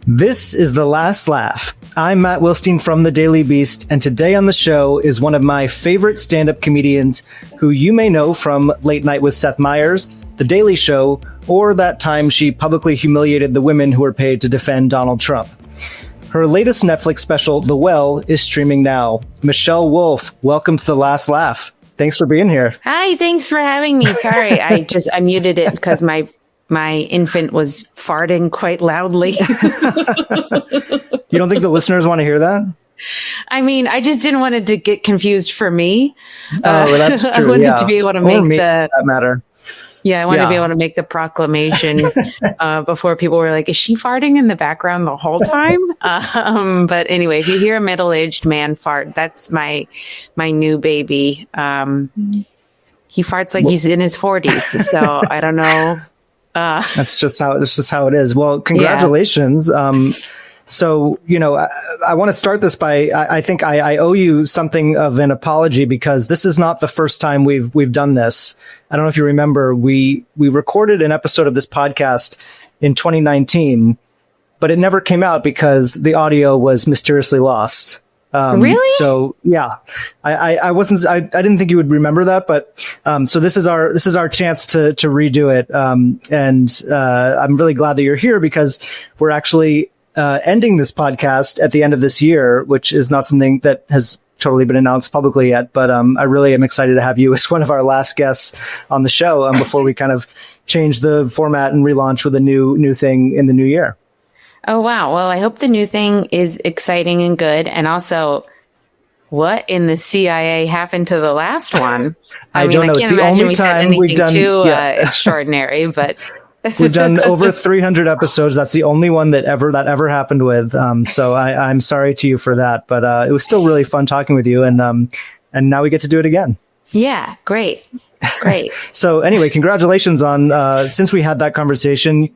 This is The Last Laugh. I'm Matt Wilstein from The Daily Beast, and today on the show is one of my favorite stand-up comedians who you may know from Late Night with Seth Meyers, The Daily Show, or that time she publicly humiliated the women who were paid to defend Donald Trump. Her latest Netflix special, The Well, is streaming now. Michelle Wolf, welcome to The Last Laugh. Thanks for being here. Hi, thanks for having me. Sorry, I muted it because my infant was farting quite loudly. You don't think the listeners want to hear that? I mean, I just didn't want it to get confused for me. Oh, that's true. I wanted to be able to make that matter. Yeah, I wanted to be able to make the proclamation before people were like, is she farting in the background the whole time? But anyway, if you hear a middle-aged man fart, that's my new baby. He farts like he's in his 40s. So I don't know. That's just how it is. Well, congratulations. Yeah. So, I want to start this by, I think I owe you something of an apology because this is not the first time we've done this. I don't know if you remember, we recorded an episode of this podcast in 2019, but it never came out because the audio was mysteriously lost. Really? So yeah, I didn't think you would remember that, but, so this is our chance to redo it. And I'm really glad that you're here because we're actually, ending this podcast at the end of this year, which is not something that has totally been announced publicly yet, but, I really am excited to have you as one of our last guests on the show, before we kind of change the format and relaunch with a new thing in the new year. Oh, wow. Well, I hope the new thing is exciting and good. And also, what in the CIA happened to the last one? I mean, don't know. I can't imagine we said anything too extraordinary, but we've done over 300 episodes. That's the only one that ever happened with. So I'm sorry to you for that, but it was still really fun talking with you. And now we get to do it again. Yeah. Great. So anyway, congratulations on, since we had that conversation,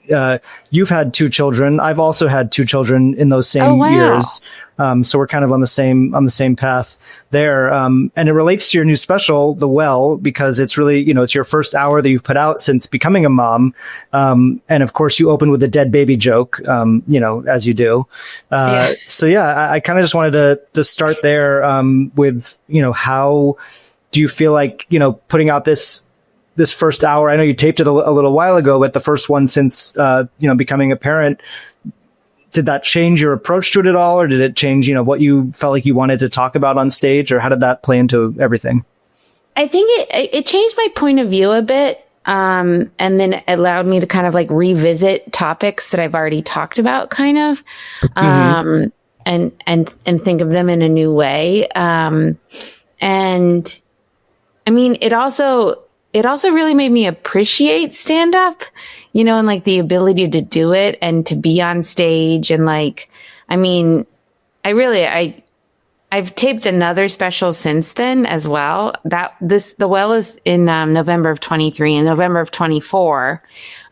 you've had 2 children. I've also had 2 children in those same years. So we're kind of on the same path there. And it relates to your new special, The Well, because it's really, it's your first hour that you've put out since becoming a mom. And of course you open with a dead baby joke, as you do. So yeah, I kind of just wanted to start there, with, how do you feel like, putting out this first hour? I know you taped it a little while ago, but the first one since, becoming a parent, did that change your approach to it at all? Or did it change, what you felt like you wanted to talk about on stage, or how did that play into everything? I think it changed my point of view a bit. And then it allowed me to kind of like revisit topics that I've already talked about kind of, and think of them in a new way. And I mean, it also really made me appreciate stand up, and like the ability to do it and to be on stage. And like, I mean, I've taped another special since then as well. The Well is in November of 23. In November of 24,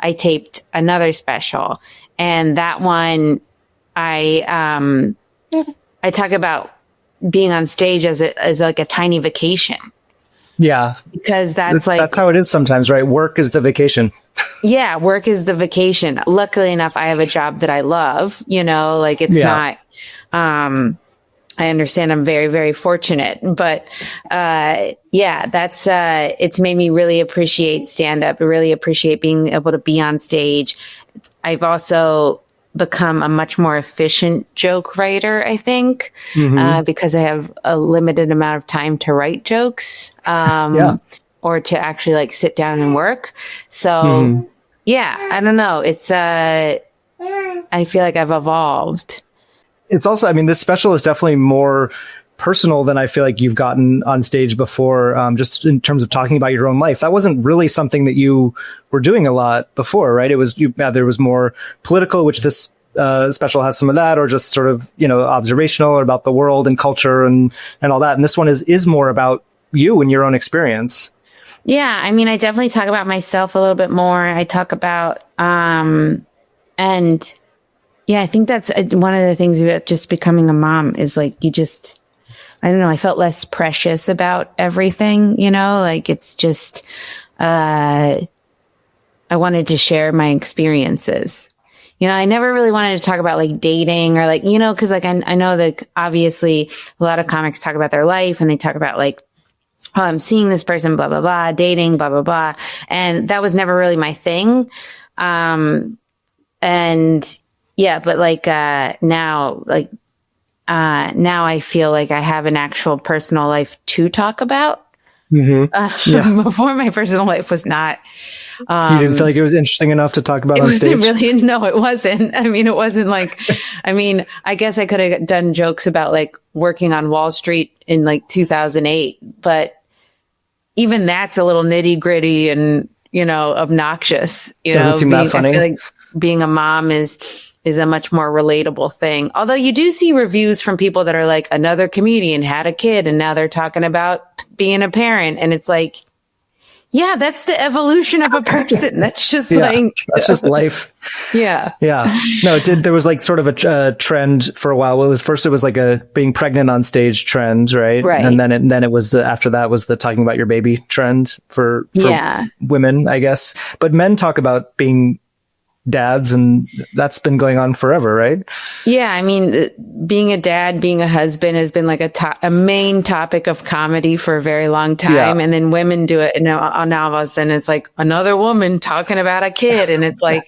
I taped another special, and that one I talk about being on stage as like a tiny vacation. Yeah. Because that's how it is sometimes, right? Work is the vacation. Yeah. Work is the vacation. Luckily enough, I have a job that I love, like it's not, I understand I'm very, very fortunate, but, it's made me really appreciate stand up, really appreciate being able to be on stage. I've also become a much more efficient joke writer, I think, because I have a limited amount of time to write jokes, or to actually like sit down and work. So I don't know. It's, I feel like I've evolved. It's also, I mean, this special is definitely more personal than I feel like you've gotten on stage before, just in terms of talking about your own life. That wasn't really something that you were doing a lot before, right? It was, there was more political, which this special has some of that, or just sort of, observational, or about the world and culture and all that. And this one is more about you and your own experience. Yeah. I mean, I definitely talk about myself a little bit more. I talk about, and yeah, I think that's one of the things about just becoming a mom is like, I don't know, I felt less precious about everything, like it's just, I wanted to share my experiences, I never really wanted to talk about like dating or like, cause like I know that obviously a lot of comics talk about their life and they talk about like, oh, I'm seeing this person, blah, blah, blah, dating, blah, blah, blah. And that was never really my thing. And yeah, but like, now I feel like I have an actual personal life to talk about. Before, my personal life was not. You didn't feel like it was interesting enough to talk about on stage? No, it wasn't. I mean, it wasn't like, I guess I could have done jokes about like working on Wall Street in like 2008, but even that's a little nitty gritty and, obnoxious. Doesn't seem that funny. I feel like being a mom is a much more relatable thing. Although you do see reviews from people that are like, another comedian had a kid and now they're talking about being a parent. And it's like, yeah, that's the evolution of a person. That's just that's just life. Yeah. Yeah. No, there was like sort of a trend for a while. It was like a being pregnant on stage trend, right? Right. And then it was after that was the talking about your baby trend for women, I guess. But men talk about being dads, and that's been going on forever, right? Yeah, I mean, being a dad, being a husband has been like a main topic of comedy for a very long time, and then women do it, and now all of a sudden it's like another woman talking about a kid, and it's like,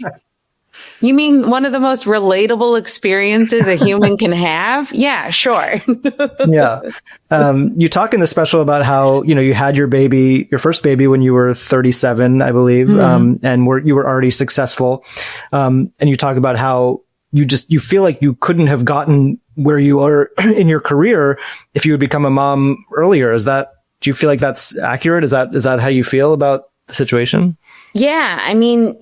you mean one of the most relatable experiences a human can have? Yeah, sure. Yeah. You talk in the special about how, you had your first baby when you were 37, I believe, and you were already successful. And you talk about how you feel like you couldn't have gotten where you are in your career if you had become a mom earlier. Do you feel like that's accurate? Is that how you feel about the situation? Yeah. I mean,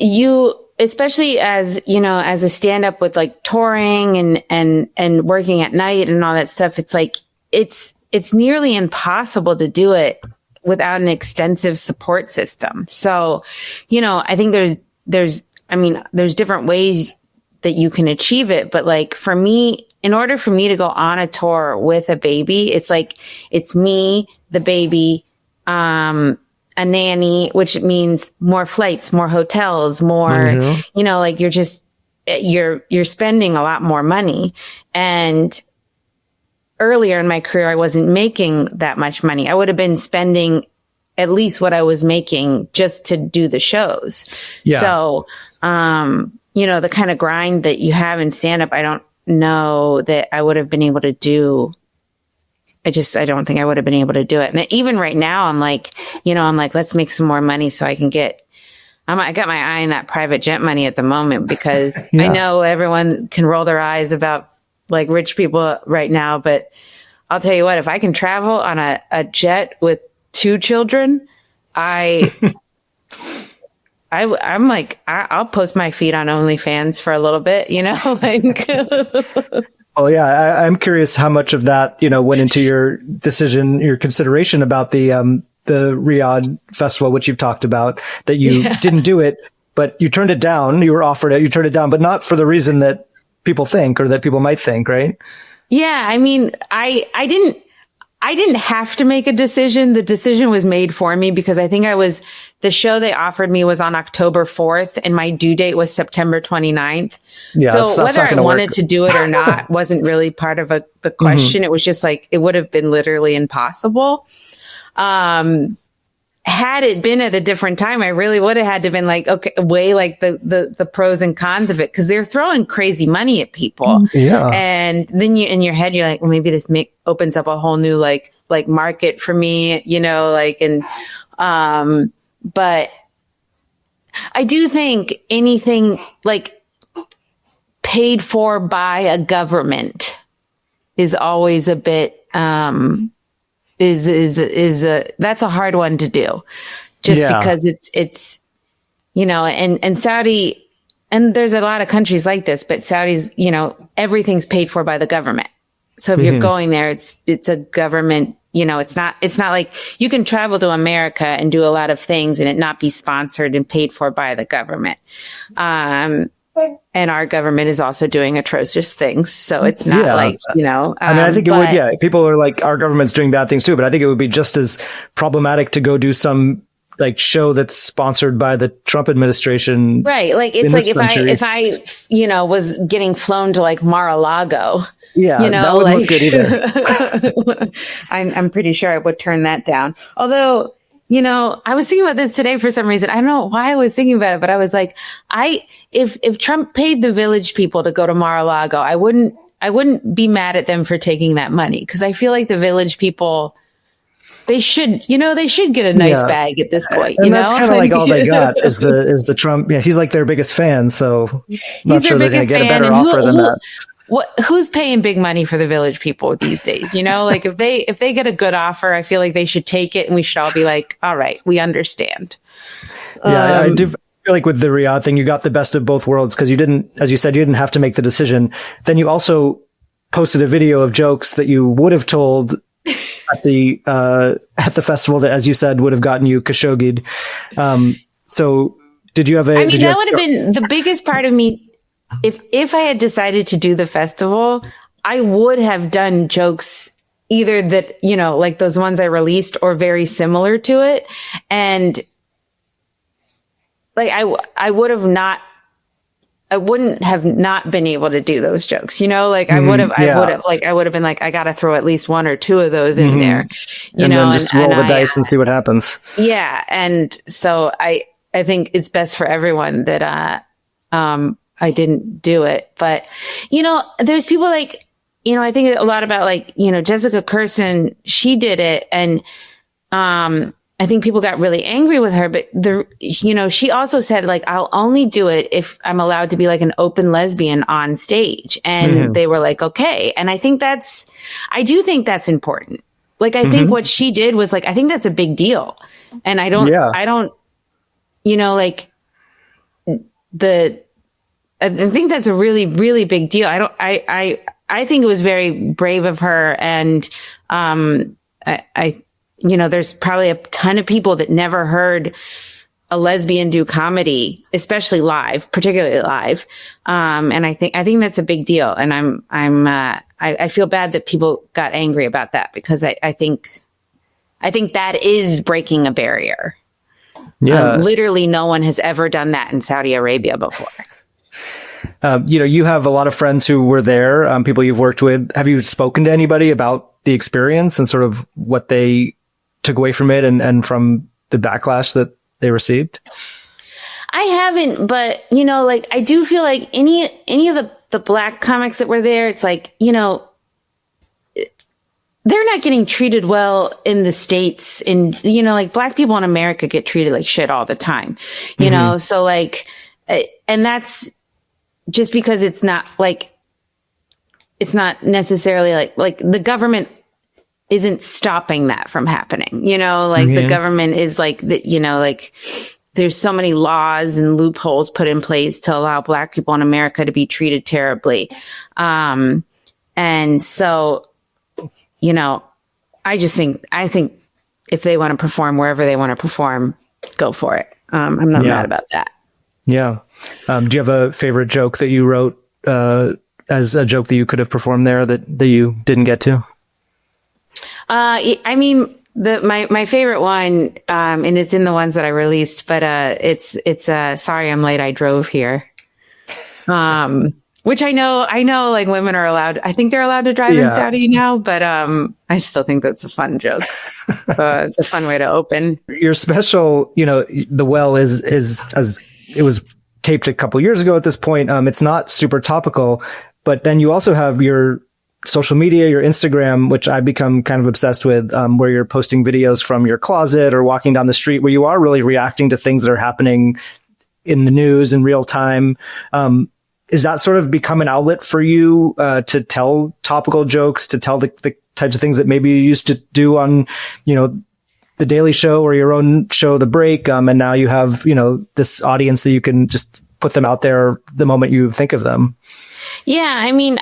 especially as, as a stand-up with like touring and working at night and all that stuff, it's like, it's nearly impossible to do it without an extensive support system. So, I think there's different ways that you can achieve it. But like for me, in order for me to go on a tour with a baby, it's like, it's me, the baby, a nanny, which means more flights, more hotels, more, like you're spending a lot more money. And earlier in my career, I wasn't making that much money. I would have been spending at least what I was making just to do the shows. Yeah. So, the kind of grind that you have in stand up, I don't know that I would have been able to do. I don't think I would have been able to do it. And even right now, I'm like, let's make some more money so I can I got my eye on that private jet money at the moment because I know everyone can roll their eyes about like rich people right now. But I'll tell you what, if I can travel on a jet with 2 children, I'm like, I'll post my feet on OnlyFans for a little bit, like. Oh yeah, I'm curious how much of that went into your decision, your consideration about the Riyadh Festival, which you've talked about, that you didn't do it, but you turned it down. You were offered it, you turned it down, but not for the reason that people think or that people might think, right? Yeah, I mean, I didn't have to make a decision. The decision was made for me because I think the show they offered me was on October 4th and my due date was September 29th. Yeah, so whether I wanted to do it or not wasn't really part of the question. It was just like, it would have been literally impossible. Had it been at a different time, I really would have had to been like, okay, weigh like the pros and cons of it. Cause they're throwing crazy money at people. Yeah. And then in your head, you're like, well, maybe this opens up a whole new like market for me, but I do think anything like paid for by a government is always a bit, that's a hard one to do just because it's, and Saudi, and there's a lot of countries like this, but Saudi's, everything's paid for by the government. So if you're going there, it's a government, it's not like you can travel to America and do a lot of things and it not be sponsored and paid for by the government. And our government is also doing atrocious things. So it's not like, I think it would, people are like, our government's doing bad things too, but I think it would be just as problematic to go do some like show that's sponsored by the Trump administration. Right. Like, it's like if I, you know, was getting flown to like Mar-a-Lago. Yeah, you know, that wouldn't look good either. I'm pretty sure I would turn that down. Although, you know, I was thinking about this today for some reason. I don't know why I was thinking about it, but I was like, if Trump paid the Village people to go to Mar-a-Lago, I wouldn't be mad at them for taking that money, because I feel like the Village people, they should get a nice bag at this point. And that's kind of like all they got is the Trump. Yeah, he's like their biggest fan, so I'm not sure they're going to get a better offer than that. Who's paying big money for the Village people these days? You know, like if they get a good offer, I feel like they should take it, and we should all be like, all right, we understand. Yeah, I do feel like with the Riyadh thing, you got the best of both worlds, because you didn't, as you said, you didn't have to make the decision. Then you also posted a video of jokes that you would have told at the festival that, as you said, would have gotten you Khashoggi'd. So did you have a? I mean, that would have been the biggest part of me. If I had decided to do the festival, I would have done jokes either that, you know, like those ones I released, or very similar to it. And like, I wouldn't have not been able to do those jokes, you know, like I would have been like, I got to throw at least one or two of those in there, you know, then just roll the dice and see what happens. Yeah. And so I think it's best for everyone that, I didn't do it. But, you know, there's people like, you know, I think a lot about like, you know, Jessica Kirson, she did it. And, I think people got really angry with her, but you know, she also said like, I'll only do it if I'm allowed to be like an open lesbian on stage. And they were like, okay. And I do think that's important. Like, I think what she did was like, I think that's a big deal. And I don't, you know, like I think that's a really, really big deal. I think it was very brave of her. And, you know, there's probably a ton of people that never heard a lesbian do comedy, especially live, particularly live. And I think that's a big deal. And I feel bad that people got angry about that, because I think that is breaking a barrier. Yeah. Literally no one has ever done that in Saudi Arabia before. You know, you have a lot of friends who were there, people you've worked with. Have you spoken to anybody about the experience and sort of what they took away from it and from the backlash that they received? I haven't, but, you know, like, I do feel like any of the Black comics that were there, it's like, you know, they're not getting treated well in the States. And, you know, like, Black people in America get treated like shit all the time, you know? So like, and that's just because it's not necessarily like the government isn't stopping that from happening, you know, like the government is like, you know, like there's so many laws and loopholes put in place to allow Black people in America to be treated terribly. And so, you know, I think if they want to perform wherever they want to perform, go for it. I'm not mad about that. Yeah. Do you have a favorite joke that you wrote as a joke that you could have performed there that you didn't get to? I mean, my favorite one, and it's in the ones that I released, but it's sorry I'm late, I drove here. Which I know like women are allowed, I think they're allowed to drive in Saudi now, but I still think that's a fun joke. It's a fun way to open. Your special, you know, The Well is as it was taped a couple years ago at this point. It's not super topical, but then you also have your social media, your Instagram, which I've become kind of obsessed with, where you're posting videos from your closet or walking down the street, where you are really reacting to things that are happening in the news in real time. Is that sort of become an outlet for you to tell topical jokes, to tell the types of things that maybe you used to do on, you know, The Daily Show or your own show, The Break, and now you have, you know, this audience that you can just put them out there the moment you think of them? Yeah, I mean,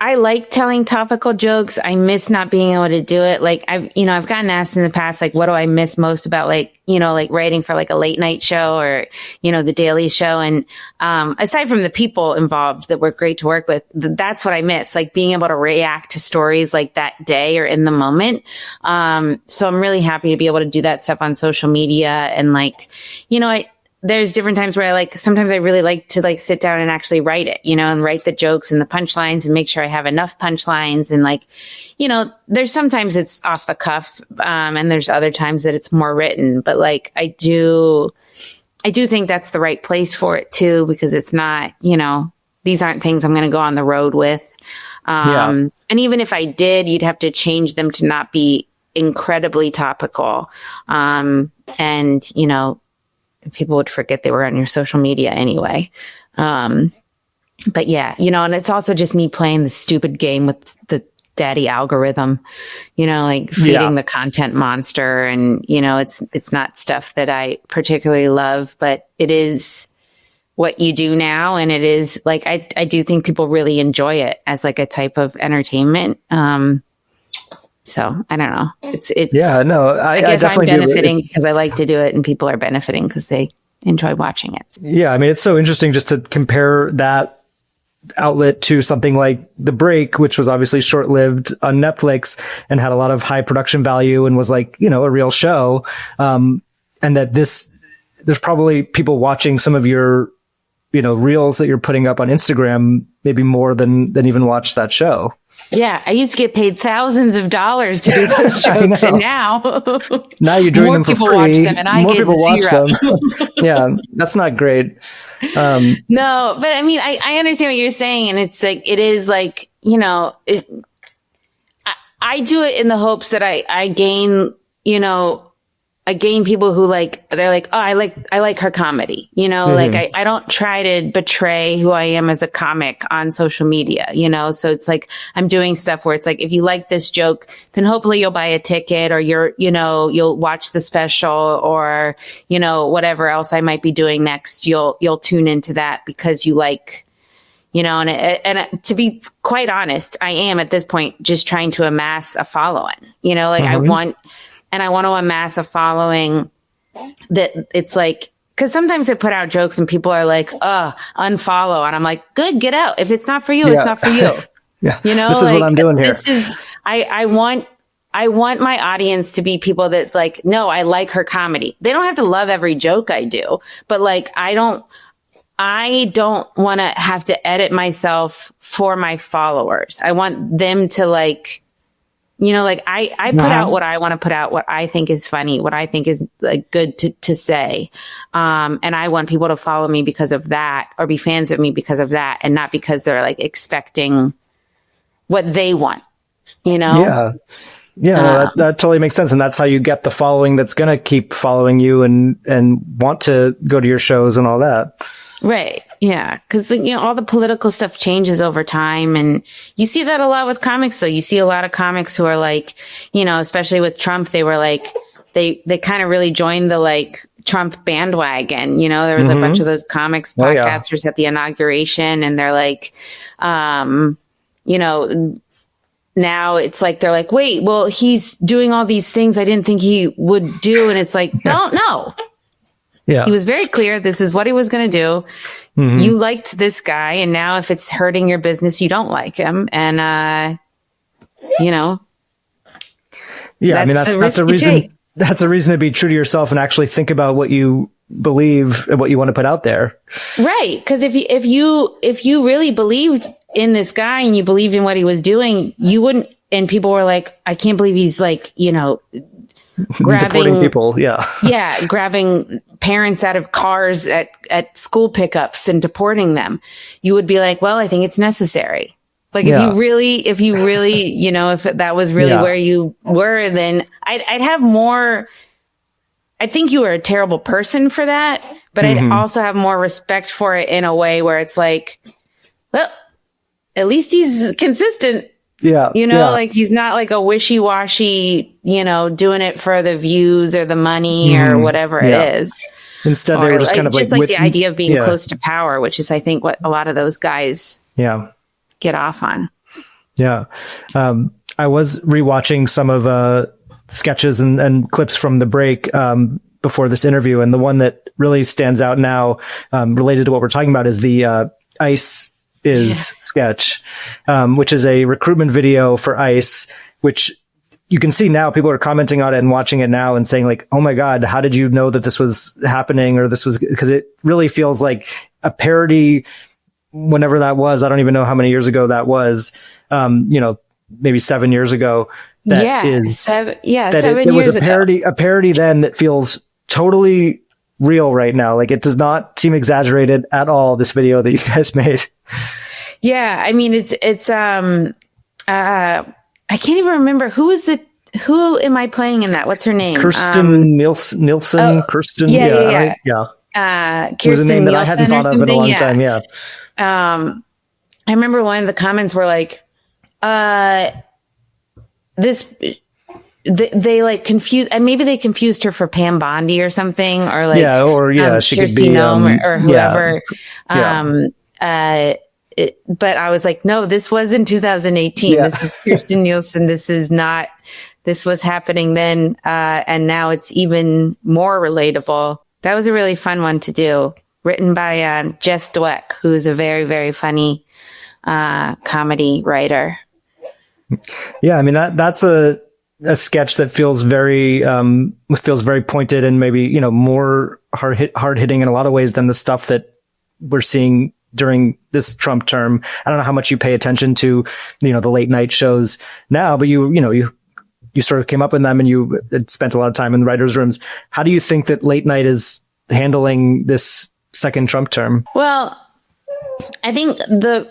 I like telling topical jokes. I miss not being able to do it. Like I've gotten asked in the past, like, what do I miss most about like writing for like a late night show or, the Daily Show. And, aside from the people involved that were great to work with, that's what I miss, like being able to react to stories like that day or in the moment. So I'm really happy to be able to do that stuff on social media. And like, there's different times where sometimes I really like to like sit down and actually write it, and write the jokes and the punchlines and make sure I have enough punchlines. And like, there's sometimes it's off the cuff. And there's other times that it's more written, but like, I do think that's the right place for it too, because it's not, these aren't things I'm going to go on the road with. And even if I did, you'd have to change them to not be incredibly topical. And, people would forget they were on your social media anyway. But yeah, and it's also just me playing the stupid game with the daddy algorithm, feeding the content monster. And, it's not stuff that I particularly love, but it is what you do now. And it is like, I do think people really enjoy it as like a type of entertainment. So I don't know. I guess I'm benefiting because I like to do it and people are benefiting because they enjoy watching it. Yeah. I mean, it's so interesting just to compare that outlet to something like The Break, which was obviously short-lived on Netflix and had a lot of high production value and was like, a real show. And that there's probably people watching some of your, reels that you're putting up on Instagram, maybe more than even watch that show. Yeah, I used to get paid thousands of dollars to do those jokes, and now you're doing them for free. More people watch them, and I get zero. Yeah, that's not great. No, but I mean, I understand what you're saying, and it's like it is like I do it in the hopes that I gain I gain people who they're like, oh, I like her comedy, like I don't try to betray who I am as a comic on social media, so it's like, I'm doing stuff where it's like, if you like this joke, then hopefully you'll buy a ticket or you'll watch the special or, whatever else I might be doing next, you'll tune into that because you like, and to be quite honest, I am at this point just trying to amass a following, I want to amass a following that it's like, because sometimes I put out jokes and people are like, unfollow. And I'm like, good, get out. If it's not for you, it's not for you. Yeah. This is what I'm doing here. I want my audience to be people that's like, no, I like her comedy. They don't have to love every joke I do, but like, I don't want to have to edit myself for my followers. I want them to like, I put out what I want to put out, what I think is funny, what I think is like good to say. And I want people to follow me because of that or be fans of me because of that and not because they're like expecting what they want, Yeah. Yeah, that totally makes sense. And that's how you get the following that's going to keep following you and want to go to your shows and all that. Right. Yeah. Because, all the political stuff changes over time. And you see that a lot with comics, though. You see a lot of comics who are like, especially with Trump, they were like, they kind of really joined the like Trump bandwagon. There was a bunch of those comics podcasters at the inauguration. And they're like, now it's like, they're like, wait, well, he's doing all these things I didn't think he would do. And it's like, don't know. Yeah. He was very clear. This is what he was going to do. You liked this guy. And now if it's hurting your business, you don't like him. And, Yeah. I mean, that's a reason. That's a reason to be true to yourself and actually think about what you believe and what you want to put out there. Right. Cause if you really believed in this guy and you believed in what he was doing, you wouldn't, and people were like, I can't believe he's like, deporting people. Yeah. Yeah. Grabbing parents out of cars at school pickups and deporting them. You would be like, well, I think it's necessary. Like if you really, if that was really where you were, then I'd have more. I think you were a terrible person for that, but I'd also have more respect for it in a way where it's like, well, at least he's consistent. Yeah. Like he's not like a wishy-washy, doing it for the views or the money or whatever it is. Instead, they were just kind of like the idea of being close to power, which is, I think, what a lot of those guys get off on. Yeah. I was rewatching some of sketches and clips from the break before this interview. And the one that really stands out now related to what we're talking about is the ICE is sketch, which is a recruitment video for ICE, which you can see now people are commenting on it and watching it now and saying like, oh my God, how did you know that this was happening? Or this was, because it really feels like a parody whenever that was. I don't even know how many years ago that was, maybe 7 years ago. That it was a parody then that feels totally real right now. Like it does not seem exaggerated at all, this video that you guys made. Yeah. I mean, I can't even remember who am I playing in that? What's her name? Kirsten Nielsen. Oh, Kirsten. Yeah. Kirsten was a name that I hadn't thought of in a long time. Yeah. I remember one of the comments were like, they like confused, and maybe they confused her for Pam Bondi or something, or like, she Kirsty could be Noem or whoever. But I was like, no, this was in 2018. Yeah. This is Kirsten Nielsen. This was happening then. And now it's even more relatable. That was a really fun one to do. Written by Jess Dweck, who is a very, very funny comedy writer. Yeah, I mean, that's a sketch that feels very pointed and maybe, more hard hitting in a lot of ways than the stuff that we're seeing during this Trump term. I don't know how much you pay attention to, the late night shows now, but you sort of came up in them and you had spent a lot of time in the writers' rooms. How do you think that late night is handling this second Trump term? Well, I think the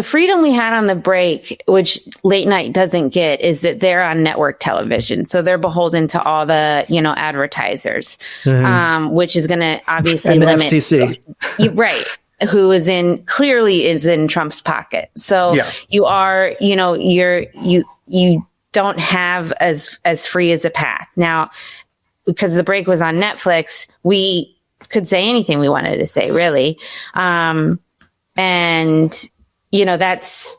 freedom we had on the break, which late night doesn't get, is that they're on network television. So they're beholden to all the, advertisers, which is going to obviously and the limit FCC. Right. Who clearly is in Trump's pocket. So you are, you don't have as free as a path. Now, because the break was on Netflix, we could say anything we wanted to say, really. And, that's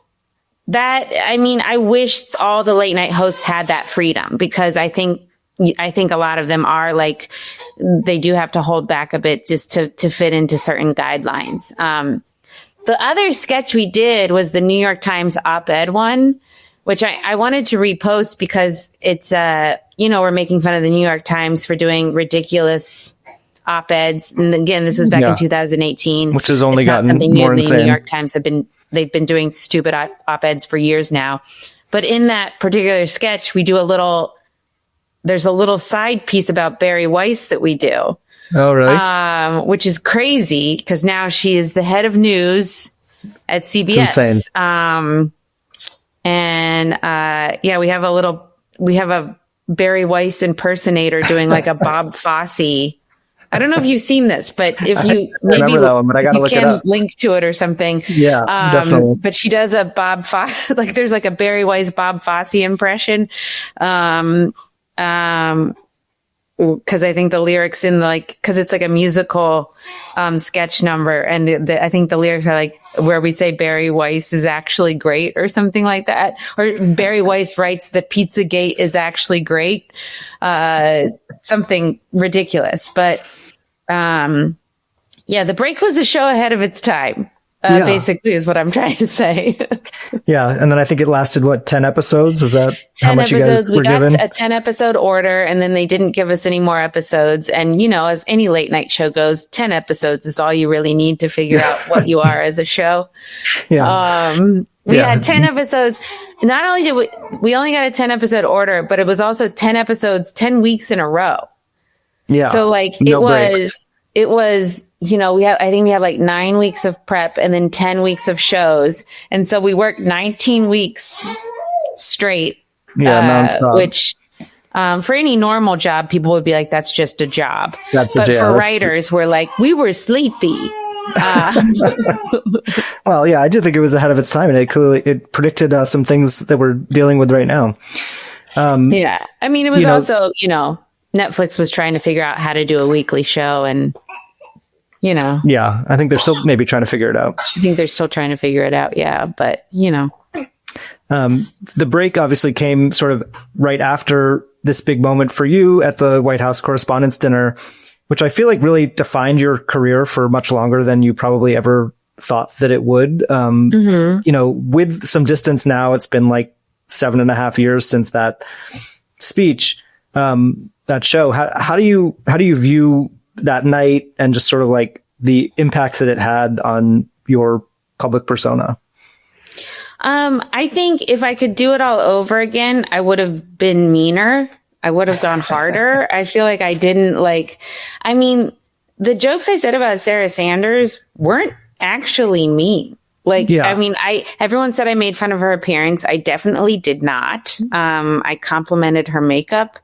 that. I mean, I wish all the late night hosts had that freedom, because I think a lot of them are like, they do have to hold back a bit just to fit into certain guidelines. The other sketch we did was the New York Times op-ed one, which I wanted to repost because it's, we're making fun of the New York Times for doing ridiculous op-eds. And again, this was back in 2018, which has only gotten more insane. The New York Times they've been doing stupid op-eds for years now. But in that particular sketch, there's a little side piece about Barry Weiss that we do. Oh, really? Which is crazy because now she is the head of news at CBS. It's insane. We have a Barry Weiss impersonator doing like a Bob Fosse. I don't know if you've seen this, but if you remember that one, but I gotta look it up. Link to it or something. Yeah, definitely. But she does a Bob Fosse, like there's like a Barry Weiss Bob Fosse impression. Because I think the lyrics because it's like a musical sketch number, and I think the lyrics are like where we say Barry Weiss is actually great or something like that, or Barry Weiss writes that Pizzagate is actually great, something ridiculous. But the break was a show ahead of its time. Basically is what I'm trying to say. Yeah. And then I think it lasted, 10 episodes? Was that 10 how much episodes. You guys were given? We got a 10 episode order, and then they didn't give us any more episodes. And, as any late night show goes, 10 episodes is all you really need to figure out what you are as a show. Yeah. We had 10 episodes. Not only did we only got a 10 episode order, but it was also 10 episodes, 10 weeks in a row. Yeah. So it was, I think we had like 9 weeks of prep and then 10 weeks of shows. And so we worked 19 weeks straight. Yeah, nonstop. Which, for any normal job, people would be like, that's just a job. But for writers, we're like, we were sleepy. Well, yeah, I do think it was ahead of its time, and it predicted some things that we're dealing with right now. Yeah. I mean, it was also, Netflix was trying to figure out how to do a weekly show, and yeah, I think they're still maybe trying to figure it out. I think they're still trying to figure it out. Yeah. But, The break obviously came sort of right after this big moment for you at the White House Correspondents Dinner, which I feel like really defined your career for much longer than you probably ever thought that it would. You know, with some distance now, it's been like 7.5 years since that speech, that show. How do you view that night and just sort of like the impact that it had on your public persona? I think if I could do it all over again, I would have been meaner. I would have gone harder. I feel like I didn't the jokes I said about Sarah Sanders weren't actually mean. Everyone said I made fun of her appearance. I definitely did not. I complimented her makeup,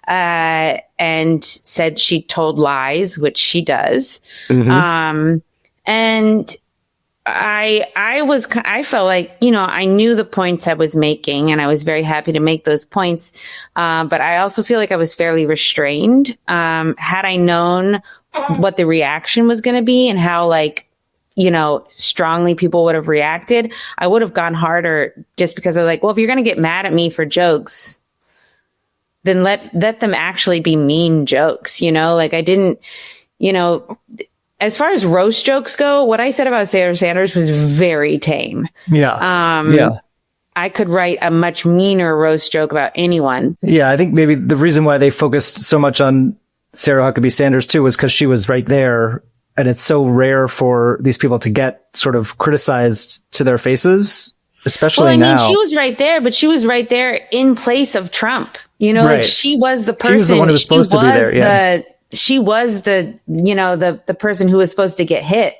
and said she told lies, which she does. And I felt like, I knew the points I was making, and I was very happy to make those points. But I also feel like I was fairly restrained. Had I known what the reaction was going to be and how strongly people would have reacted, I would have gone harder, just because I'm like, well, if you're going to get mad at me for jokes, then let them actually be mean jokes. I didn't, as far as roast jokes go, what I said about Sarah Sanders was very tame. I could write a much meaner roast joke about anyone. Yeah, I think maybe the reason why they focused so much on Sarah Huckabee Sanders too was because she was right there. And it's so rare for these people to get sort of criticized to their faces, especially now. She was right there, but she was right there in place of Trump. Right. She was the person. She was the one who was supposed to be there. Yeah. She was the person who was supposed to get hit.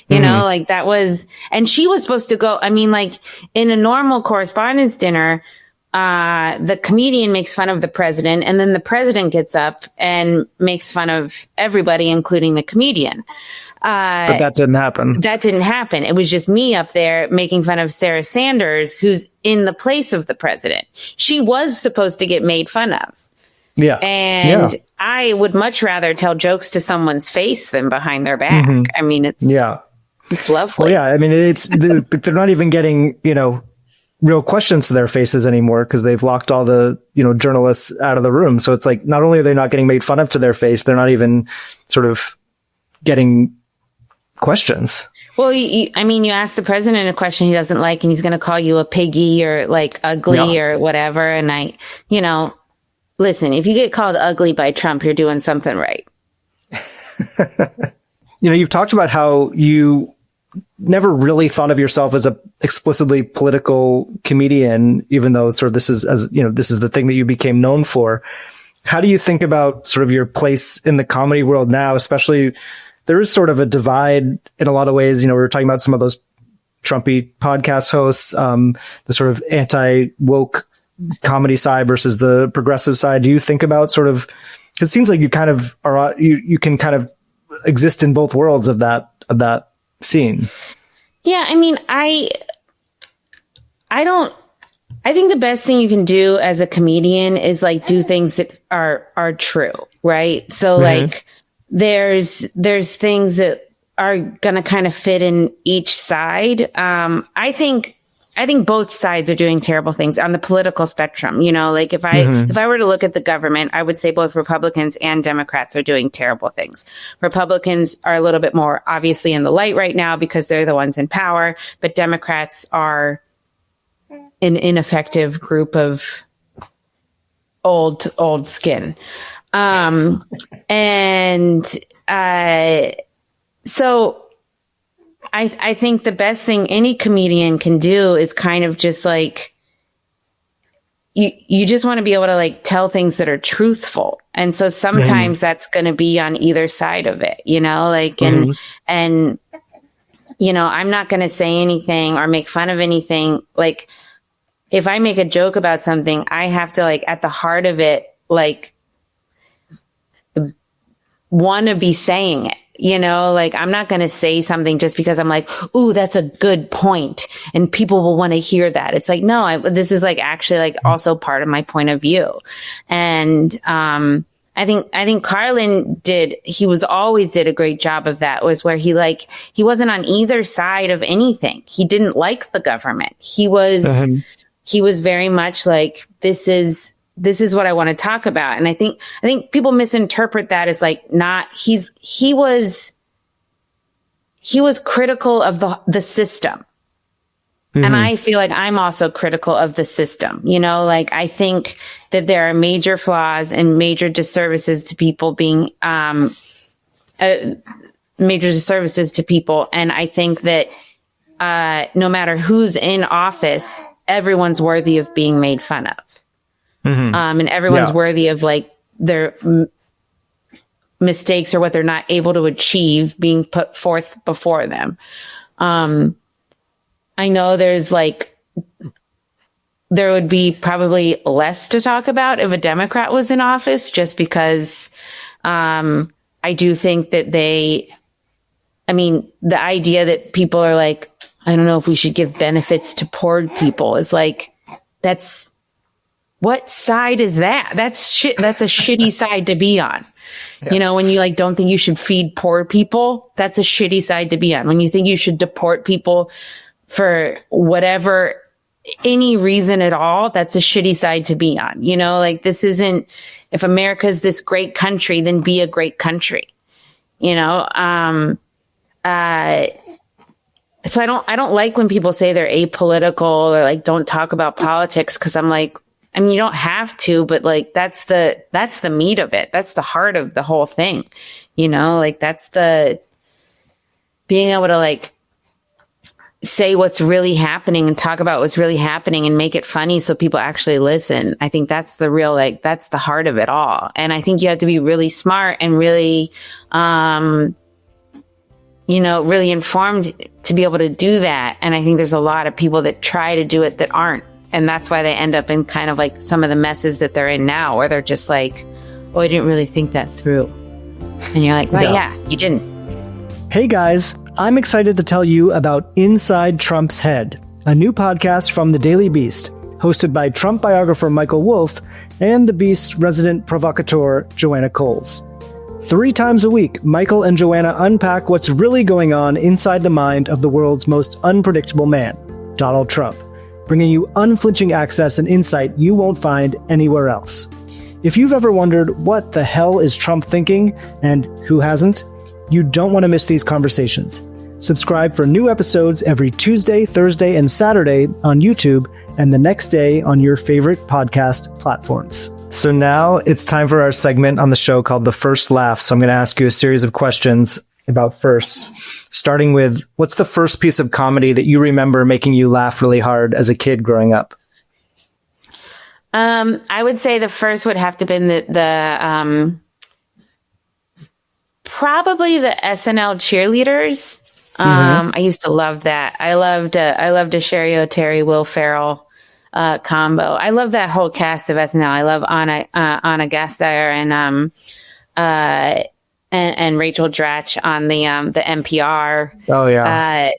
That was, and she was supposed to go. In a normal correspondence dinner, the comedian makes fun of the president, and then the president gets up and makes fun of everybody, including the comedian. But that didn't happen. That didn't happen. It was just me up there making fun of Sarah Sanders, who's in the place of the president. She was supposed to get made fun of. Yeah. And I would much rather tell jokes to someone's face than behind their back. It's lovely. Well, they're not even getting, real questions to their faces anymore, because they've locked all the, journalists out of the room. So it's like, not only are they not getting made fun of to their face, they're not even sort of getting questions. Well, you ask the president a question he doesn't like, and he's going to call you a piggy or ugly or whatever. And listen, if you get called ugly by Trump, you're doing something right. You've talked about how you never really thought of yourself as a explicitly political comedian, even though sort of this is the thing that you became known for. How do you think about sort of your place in the comedy world now? Especially, there is sort of a divide in a lot of ways. We were talking about some of those Trumpy podcast hosts, the sort of anti-woke comedy side versus the progressive side. Do you think about sort of, it seems like you kind of are, you can kind of exist in both worlds of that scene. Yeah. I think the best thing you can do as a comedian is do things that are true. Right. So there's things that are going to kind of fit in each side. I think both sides are doing terrible things on the political spectrum. If I were to look at the government, I would say both Republicans and Democrats are doing terrible things. Republicans are a little bit more obviously in the light right now because they're the ones in power, but Democrats are an ineffective group of old skin. So I think the best thing any comedian can do is kind of just you just want to be able to tell things that are truthful. And so sometimes that's going to be on either side of it, and I'm not going to say anything or make fun of anything. If I make a joke about something, I have to at the heart of it, want to be saying it. I'm not going to say something just because I'm ooh, that's a good point and people will want to hear that. It's no, this is actually also part of my point of view. And, I think Carlin always did a great job of that, was where he wasn't on either side of anything. He didn't like the government. He was he was very much like, this is what I want to talk about. And I think people misinterpret that as like he was critical of the system. Mm-hmm. And I feel like I'm also critical of the system. You know, like I think that there are major flaws and major disservices to people being, major disservices to people. And I think that, no matter who's in office, everyone's worthy of being made fun of. Mm-hmm. And everyone's worthy of like their mistakes or what they're not able to achieve being put forth before them. I know there would be probably less to talk about if a Democrat was in office, just because, I do think that the idea that people are like, I don't know if we should give benefits to poor people is like, what side is that? That's a shitty side to be on. Yeah. You know, when you like don't think you should feed poor people, that's a shitty side to be on. When you think you should deport people for whatever, any reason at all, that's a shitty side to be on. You know, like this isn't, if America's this great country, then be a great country. You know, so I don't like when people say they're apolitical or like don't talk about politics, because I'm like, I mean, you don't have to, but like that's the meat of it. That's the heart of the whole thing. You know, like that's the being able to like say what's really happening and talk about what's really happening and make it funny so people actually listen. I think that's the real, like, that's the heart of it all. And I think you have to be really smart and really, really informed to be able to do that. And I think there's a lot of people that try to do it that aren't. And that's why they end up in kind of like some of the messes that they're in now, where they're just like, oh, I didn't really think that through. And you're like, well, yeah, you didn't. Hey guys, I'm excited to tell you about Inside Trump's Head, a new podcast from The Daily Beast, hosted by Trump biographer Michael Wolff and The Beast's resident provocateur, Joanna Coles. 3 times a week, Michael and Joanna unpack what's really going on inside the mind of the world's most unpredictable man, Donald Trump, bringing you unflinching access and insight you won't find anywhere else. If you've ever wondered what the hell is Trump thinking and who hasn't, you don't want to miss these conversations. Subscribe for new episodes every Tuesday, Thursday, and Saturday on YouTube, and the next day on your favorite podcast platforms. So now it's time for our segment on the show called The First Laugh. So I'm going to ask you a series of questions about firsts, starting with, what's the first piece of comedy that you remember making you laugh really hard as a kid growing up? I would say the first would have to have been probably the SNL cheerleaders. I used to love that. I loved a Sherry O'Terry, Will Ferrell combo. I love that whole cast of SNL. I love Anna Gasteyer and Rachel Dratch on the NPR. Oh yeah.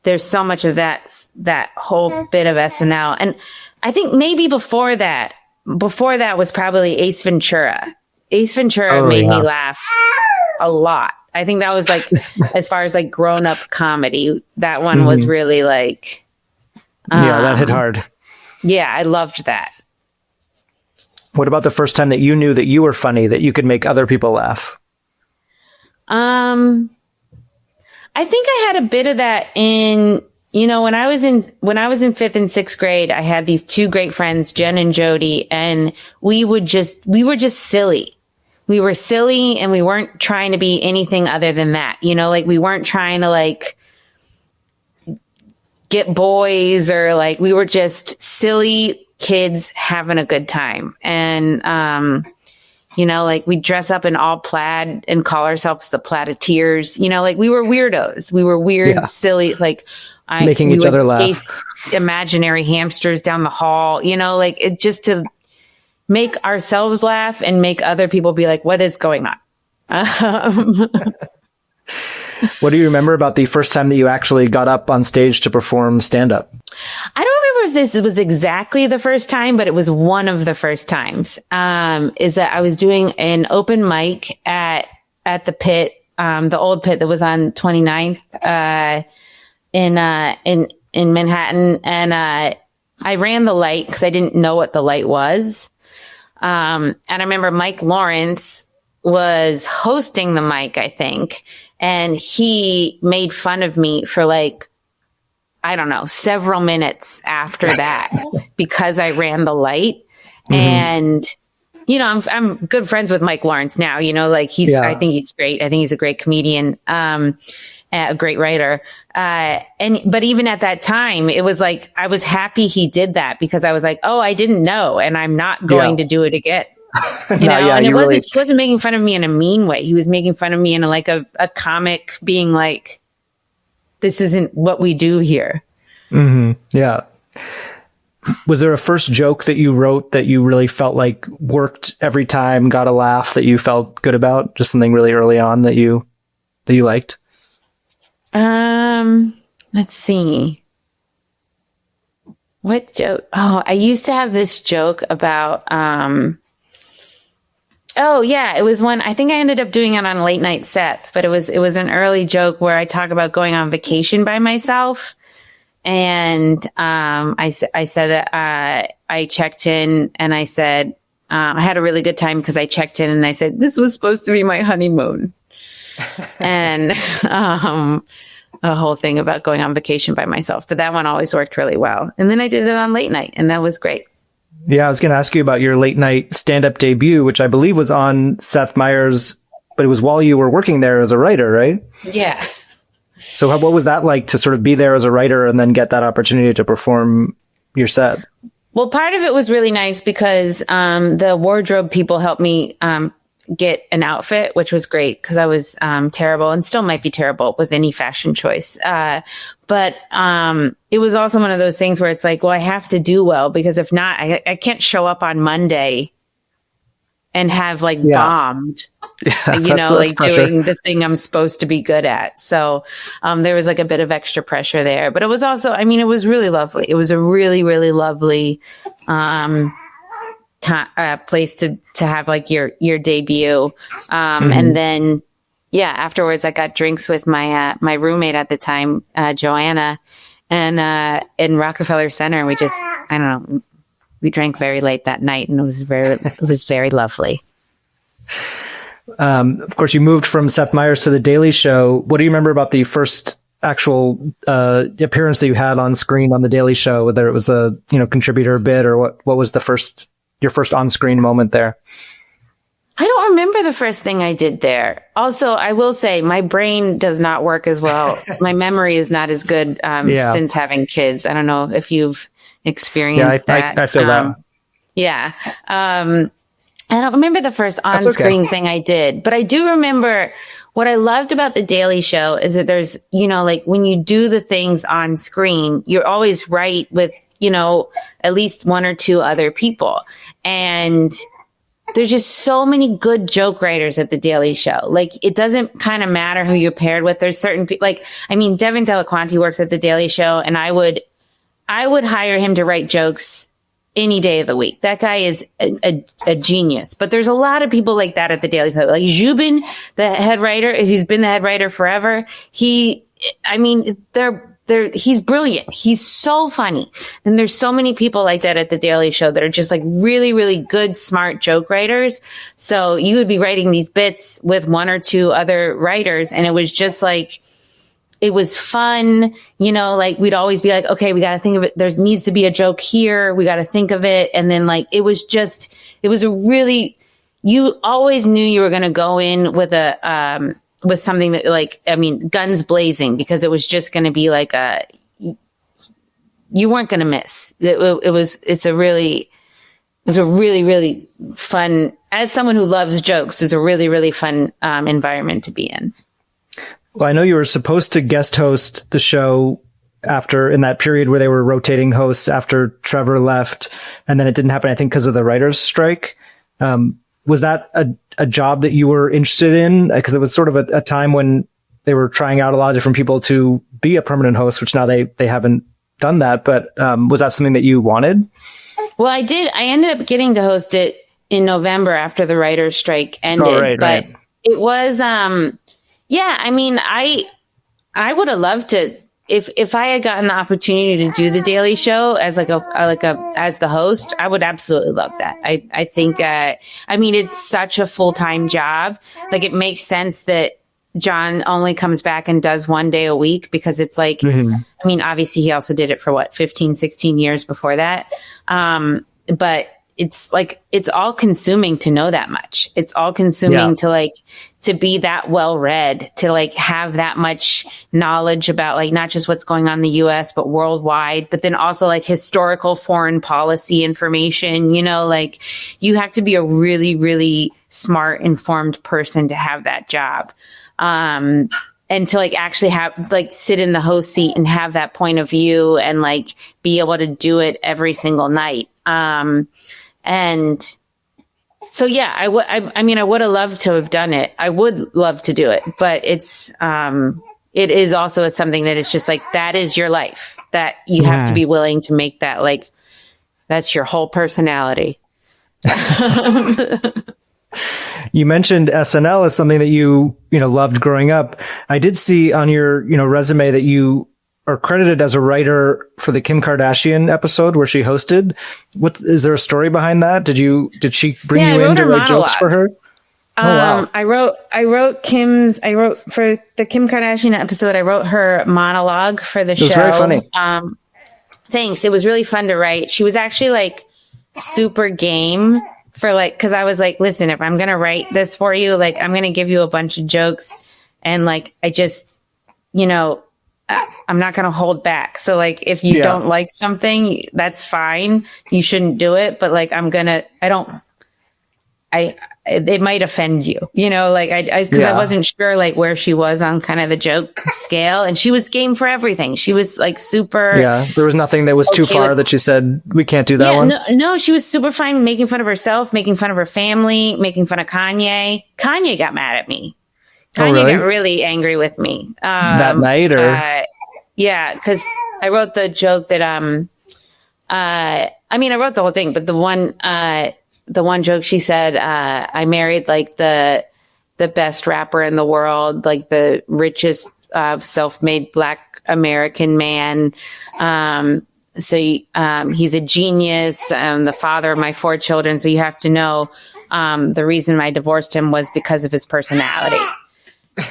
There's so much of that whole bit of SNL, and I think maybe before that was probably Ace Ventura. Ace Ventura made me laugh a lot. I think that was like, as far as like grown up comedy, that one was really like, that hit hard. Yeah, I loved that. What about the first time that you knew that you were funny, that you could make other people laugh? I think I had a bit of that in, when I was in 5th and 6th grade, I had these 2 great friends, Jen and Jody, and we were just silly. We were silly, and we weren't trying to be anything other than that. Like we weren't trying to like get boys, or like we were just silly kids having a good time. And, like we dress up in all plaid and call ourselves the Plateteers. Like we were weirdos. We were weird, silly, like making each other laugh. Chase imaginary hamsters down the hall, like it just to make ourselves laugh and make other people be like, what is going on? What do you remember about the first time that you actually got up on stage to perform stand-up? I don't remember if this was exactly the first time, but it was one of the first times. Is that I was doing an open mic at the pit, the old pit that was on 29th, in Manhattan. And, I ran the light because I didn't know what the light was. And I remember Mike Lawrence was hosting the mic, I think, and he made fun of me for like, I don't know, several minutes after that because I ran the light. Mm-hmm. And, you know, I'm good friends with Mike Lawrence now, you know, like I think he's great. I think he's a great comedian, a great writer. But even at that time, it was like, I was happy he did that because I was like, oh, I didn't know. And I'm not going to do it again. You know, and he wasn't making fun of me in a mean way. He was making fun of me in a comic being like, this isn't what we do here. Mm-hmm. Yeah. Was there a first joke that you wrote that you really felt like worked every time, got a laugh that you felt good about? Just something really early on that you liked? Let's see. What joke? Oh, I used to have this joke about, oh yeah, it was one, I think I ended up doing it on Late Night Seth, but it was an early joke where I talk about going on vacation by myself. And, I said that, I checked in and I said, I had a really good time because I checked in and I said, this was supposed to be my honeymoon. And, a whole thing about going on vacation by myself, but that one always worked really well. And then I did it on late night and that was great. Yeah. I was going to ask you about your late night stand-up debut, which I believe was on Seth Meyers, but it was while you were working there as a writer, right? Yeah. So what was that like to sort of be there as a writer and then get that opportunity to perform your set? Well, part of it was really nice because, the wardrobe people helped me, get an outfit, which was great because I was terrible and still might be terrible with any fashion choice. But it was also one of those things where it's like, well, I have to do well because if not, I can't show up on Monday and have bombed, you know, like pressure. Doing the thing I'm supposed to be good at. So there was like a bit of extra pressure there, but it was also, I mean, it was really lovely. It was a really, really lovely place to have like your debut. And then, yeah, afterwards I got drinks with my roommate at the time, Joanna, and in Rockefeller Center. And we just, I don't know, we drank very late that night and it was very lovely. Of course, you moved from Seth Meyers to The Daily Show. What do you remember about the first actual appearance that you had on screen on The Daily Show, whether it was a contributor bit or what was your first on-screen moment there? I don't remember the first thing I did there. Also, I will say my brain does not work as well. My memory is not as good since having kids. I don't know if you've experienced that. I feel that. Yeah. I don't remember the first on-screen thing I did, but I do remember what I loved about The Daily Show is that there's, like when you do the things on screen, you're always right with, at least one or two other people. And there's just so many good joke writers at The Daily Show. Like, it doesn't kind of matter who you're paired with. There's certain people, Devin Delaquanti works at The Daily Show, and I would hire him to write jokes any day of the week. That guy is a genius. But there's a lot of people like that at The Daily Show. Like Zubin, the head writer, he's been the head writer forever. He's brilliant. He's so funny. And there's so many people like that at The Daily Show that are just like really, really good, smart joke writers. So you would be writing these bits with one or two other writers. And it was just like, it was fun, we'd always be like, okay, we got to think of it. There needs to be a joke here. We got to think of it. And then you always knew you were going to go in with with something that guns blazing, because it was just going to be you weren't going to miss. It's a really, really fun, as someone who loves jokes, it's a really, really fun environment to be in. Well, I know you were supposed to guest host the show in that period where they were rotating hosts after Trevor left, and then it didn't happen, I think, because of the writer's strike. Was that a job that you were interested in? Because it was sort of a time when they were trying out a lot of different people to be a permanent host, which now they haven't done that. But was that something that you wanted? Well, I did. I ended up getting to host it in November after the writer's strike ended. Oh, right, but it was... yeah, I would have loved to if I had gotten the opportunity to do the Daily Show as as the host, I would absolutely love that. I think, I mean, it's such a full-time job. Like, it makes sense that John only comes back and does one day a week, because it's like, I mean, obviously he also did it for 15, 16 years before that. But it's like, it's all consuming to know that much. It's all consuming to be that well read, to like have that much knowledge about like not just what's going on in the US, but worldwide, but then also like historical foreign policy information, you know, like you have to be a really, really smart, informed person to have that job. And to like actually have like sit in the host seat and have that point of view and like be able to do it every single night. And so, yeah, I mean, I would have loved to have done it. I would love to do it, but it is also something that is just like, that is your life, that you have to be willing to make that, like, that's your whole personality. You mentioned SNL as something that you loved growing up. I did see on your, resume that you are credited as a writer for the Kim Kardashian episode where she hosted. Is there a story behind that? Did she bring you in to write jokes for her? Oh, wow. I wrote for the Kim Kardashian episode, I wrote her monologue for the show. It was very funny. Thanks. It was really fun to write. She was actually like super game for like, cause I was like, listen, if I'm going to write this for you, like, I'm going to give you a bunch of jokes, and like, I just, I'm not going to hold back. So like, if you don't like something, that's fine. You shouldn't do it. But like, it might offend you, like cause I wasn't sure like where she was on kind of the joke scale, and she was game for everything. She was like super. Yeah. There was nothing that was too far that she said, we can't do that one. No, she was super fine making fun of herself, making fun of her family, making fun of Kanye. Kanye got mad at me. Kanye got really angry with me. That night or? Yeah. Cause I wrote the joke that, I mean, I wrote the whole thing, but the one joke she said, I married like the best rapper in the world, like the richest, self-made Black American man. So he's a genius, the father of my 4 children. So you have to know, the reason I divorced him was because of his personality.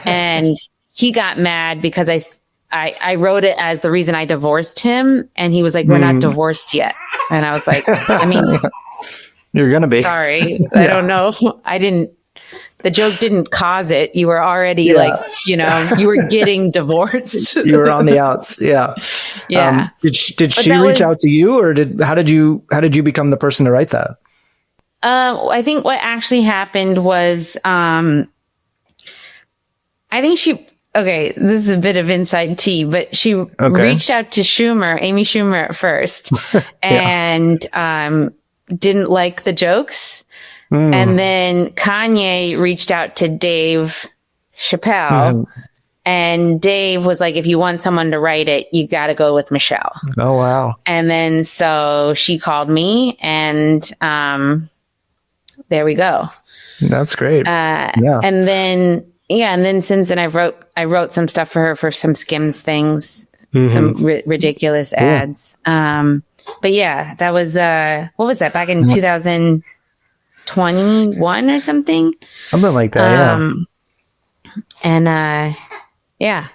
And he got mad because I wrote it as the reason I divorced him. And he was like, we're not divorced yet. And I was like, I mean, you're going to be. Sorry. I don't know. The joke didn't cause it. You were already like, you were getting divorced. You were on the outs. Yeah. Yeah. Did she reach out to you, or how did you become the person to write that? I think what actually happened was, I think this is a bit of inside tea, but she reached out to Amy Schumer at first, and, didn't like the jokes. And then Kanye reached out to Dave Chappelle, and Dave was like, if you want someone to write it, you got to go with Michelle. Oh, wow. And then so she called me, and there we go. That's great. And then since then I wrote some stuff for her for some Skims things, some ridiculous ads. But yeah, that was, what was that, back in 2021 or something? Something like that, And, yeah.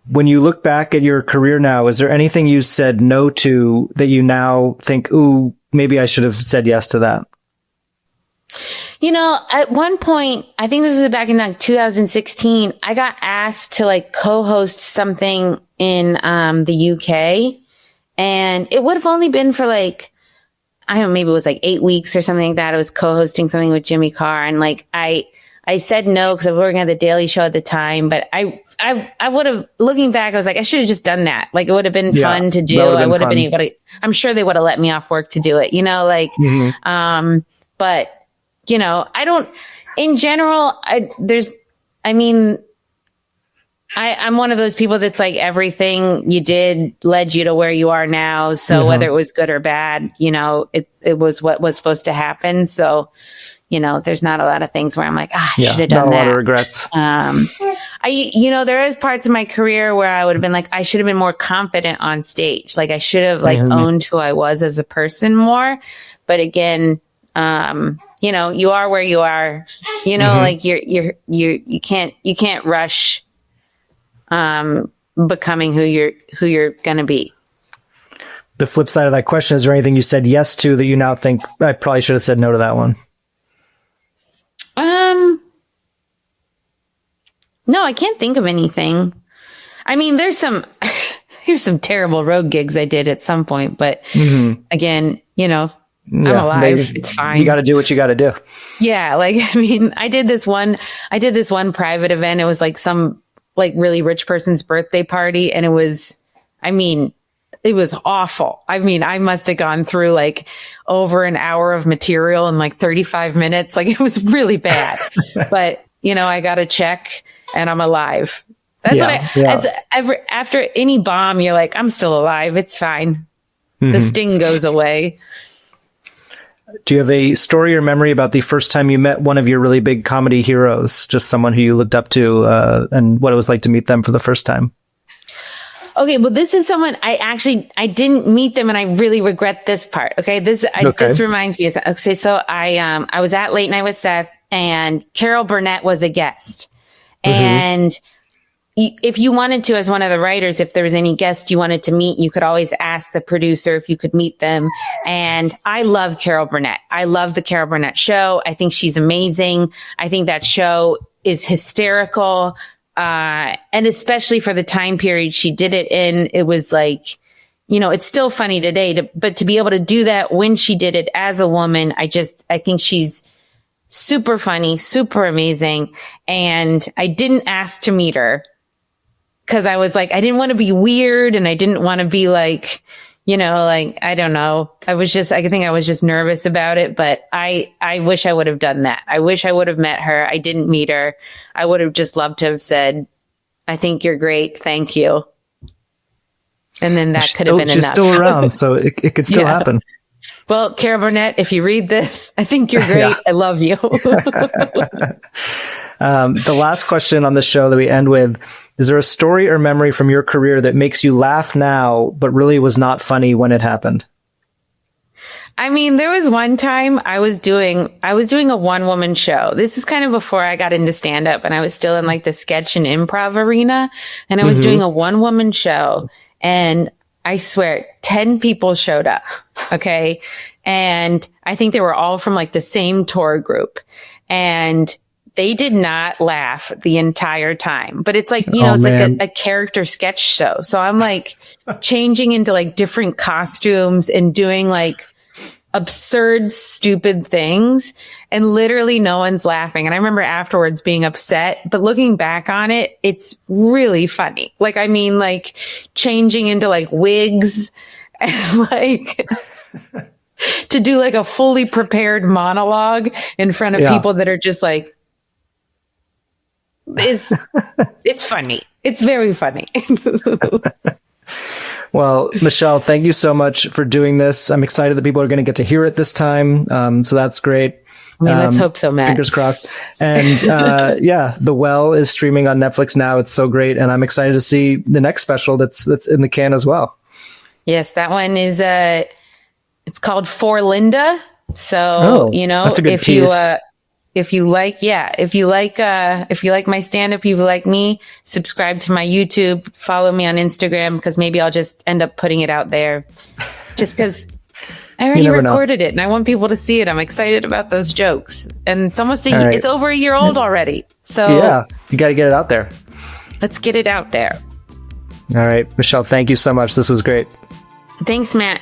When you look back at your career now, is there anything you said no to that you now think, ooh, maybe I should have said yes to that? At one point, I think this was back in like 2016, I got asked to like co-host something in, the UK. And it would have only been for like, I don't know, maybe it was like 8 weeks or something like that. I was co-hosting something with Jimmy Carr. And like, I said no because I was working at the Daily Show at the time, but I would have, looking back, I was like, I should have just done that. Like, it would have been fun to do. I would have been able to, I'm sure they would have let me off work to do it, but I don't, in general, I'm one of those people that's like, everything you did led you to where you are now. So whether it was good or bad, it was what was supposed to happen. So, there's not a lot of things where I'm like, I should have done that. Not a lot of regrets. I there is parts of my career where I would have been like, I should have been more confident on stage. Like I should have like owned who I was as a person more. But again, you are where you are, like you can't rush, becoming who you're going to be. The flip side of that question, is there anything you said yes to that you now think I probably should have said no to that one? No, I can't think of anything. I mean, here's some terrible road gigs I did at some point, but again, I'm alive. It's fine. You got to do what you got to do. Yeah. Like, I mean, I did this one private event. It was like some like really rich person's birthday party. And it was awful. I mean, I must have gone through like over an hour of material in like 35 minutes. Like it was really bad, but I got a check and I'm alive. That's after any bomb, you're like, I'm still alive. It's fine. The sting goes away. Do you have a story or memory about the first time you met one of your really big comedy heroes, just someone who you looked up to, and what it was like to meet them for the first time? Okay, well, this is someone I didn't meet them, and I really regret this part. Okay, this reminds me of, okay, so I was at Late Night with Seth, and Carol Burnett was a guest, and if you wanted to, as one of the writers, if there was any guest you wanted to meet, you could always ask the producer if you could meet them. And I love Carol Burnett. I love the Carol Burnett show. I think she's amazing. I think that show is hysterical. And especially for the time period she did it in, it was like, it's still funny today, but to be able to do that when she did it as a woman, I think she's super funny, super amazing. And I didn't ask to meet her, because I was like, I didn't want to be weird, and I didn't want to be like, like, I don't know. I think I was just nervous about it, but I wish I would have done that. I wish I would have met her. I didn't meet her. I would have just loved to have said, I think you're great. Thank you. And then that could have been enough. She's still around, so it could still happen. Well, Carol Burnett, if you read this, I think you're great. I love you. The last question on the show that we end with, is there a story or memory from your career that makes you laugh now, but really was not funny when it happened? I mean, there was one time I was doing a one woman show. This is kind of before I got into stand up, and I was still in like the sketch and improv arena, and I was doing a one woman show, and I swear 10 people showed up. Okay. And I think they were all from like the same tour group, and they did not laugh the entire time, but it's like, it's like a character sketch show. So I'm like changing into like different costumes and doing like absurd, stupid things, and literally no one's laughing. And I remember afterwards being upset, but looking back on it, it's really funny. Like, I mean, like changing into like wigs and like to do like a fully prepared monologue in front of people that are just like, it's funny. It's very funny. Well, Michelle, thank you so much for doing this. I'm excited that people are going to get to hear it this time. So that's great. I mean, let's hope so, Matt. Fingers crossed. And The Well is streaming on Netflix now. It's so great. And I'm excited to see the next special that's in the can as well. Yes, that one is it's called For Linda. So, that's a good tease. If you like my stand-up, if you like me, subscribe to my YouTube, follow me on Instagram, because maybe I'll just end up putting it out there just because I already recorded it and I want people to see it. I'm excited about those jokes, and it's almost it's over a year old already. So yeah, you got to get it out there. Let's get it out there. All right, Michelle, thank you so much. This was great. Thanks, Matt.